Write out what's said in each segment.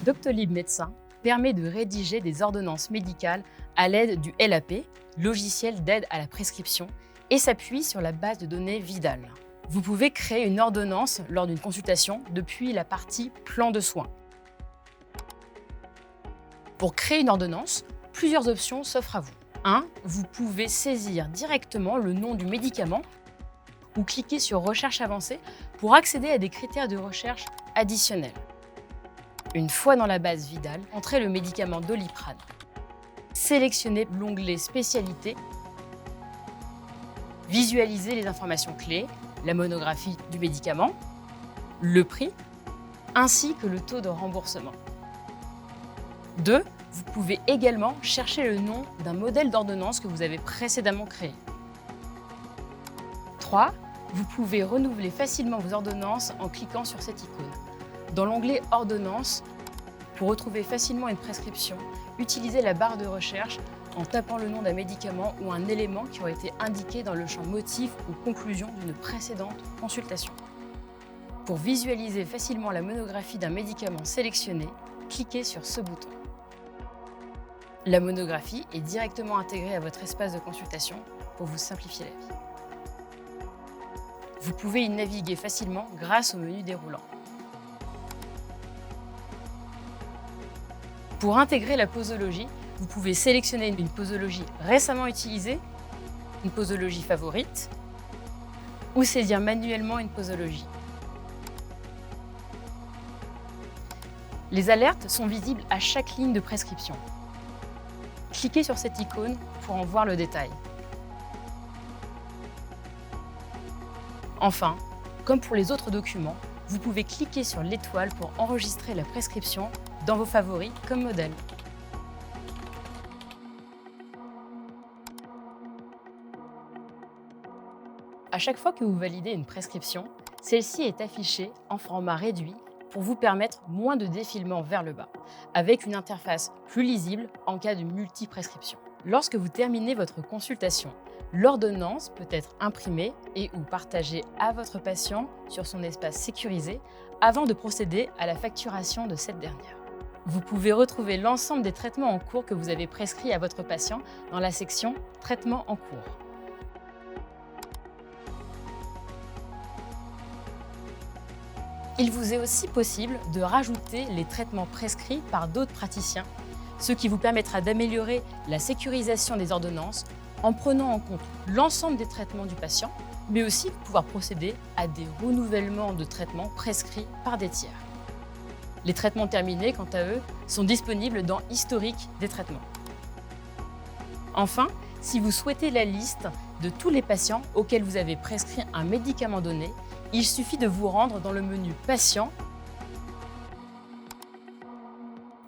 Doctolib Médecin permet de rédiger des ordonnances médicales à l'aide du LAP, logiciel d'aide à la prescription, et s'appuie sur la base de données Vidal. Vous pouvez créer une ordonnance lors d'une consultation depuis la partie plan de soins. Pour créer une ordonnance, plusieurs options s'offrent à vous. 1. Vous pouvez saisir directement le nom du médicament ou cliquer sur Recherche avancée pour accéder à des critères de recherche additionnels. Une fois dans la base Vidal, entrez le médicament Doliprane. Sélectionnez l'onglet Spécialité. Visualisez les informations clés, la monographie du médicament, le prix, ainsi que le taux de remboursement. 2. Vous pouvez également chercher le nom d'un modèle d'ordonnance que vous avez précédemment créé. 3. Vous pouvez renouveler facilement vos ordonnances en cliquant sur cette icône. Dans l'onglet Ordonnances, pour retrouver facilement une prescription, utilisez la barre de recherche en tapant le nom d'un médicament ou un élément qui aurait été indiqué dans le champ motif ou conclusion d'une précédente consultation. Pour visualiser facilement la monographie d'un médicament sélectionné, cliquez sur ce bouton. La monographie est directement intégrée à votre espace de consultation pour vous simplifier la vie. Vous pouvez y naviguer facilement grâce au menu déroulant. Pour intégrer la posologie, vous pouvez sélectionner une posologie récemment utilisée, une posologie favorite, ou saisir manuellement une posologie. Les alertes sont visibles à chaque ligne de prescription. Cliquez sur cette icône pour en voir le détail. Enfin, comme pour les autres documents, vous pouvez cliquer sur l'étoile pour enregistrer la prescription dans vos favoris comme modèle. À chaque fois que vous validez une prescription, celle-ci est affichée en format réduit pour vous permettre moins de défilement vers le bas, avec une interface plus lisible en cas de multi-prescription. Lorsque vous terminez votre consultation, l'ordonnance peut être imprimée et ou partagée à votre patient sur son espace sécurisé avant de procéder à la facturation de cette dernière. Vous pouvez retrouver l'ensemble des traitements en cours que vous avez prescrits à votre patient dans la section « Traitements en cours ». Il vous est aussi possible de rajouter les traitements prescrits par d'autres praticiens, ce qui vous permettra d'améliorer la sécurisation des ordonnances en prenant en compte l'ensemble des traitements du patient, mais aussi pouvoir procéder à des renouvellements de traitements prescrits par des tiers. Les traitements terminés, quant à eux, sont disponibles dans Historique des traitements. Enfin, si vous souhaitez la liste de tous les patients auxquels vous avez prescrit un médicament donné, il suffit de vous rendre dans le menu Patient,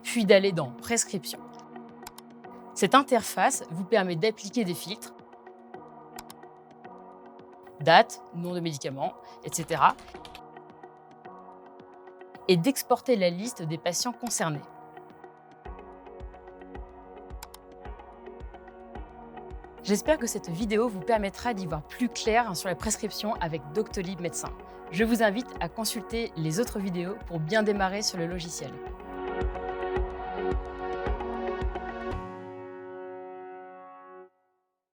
puis d'aller dans Prescription. Cette interface vous permet d'appliquer des filtres, date, nom de médicament, etc. et d'exporter la liste des patients concernés. J'espère que cette vidéo vous permettra d'y voir plus clair sur la prescription avec Doctolib Médecin. Je vous invite à consulter les autres vidéos pour bien démarrer sur le logiciel.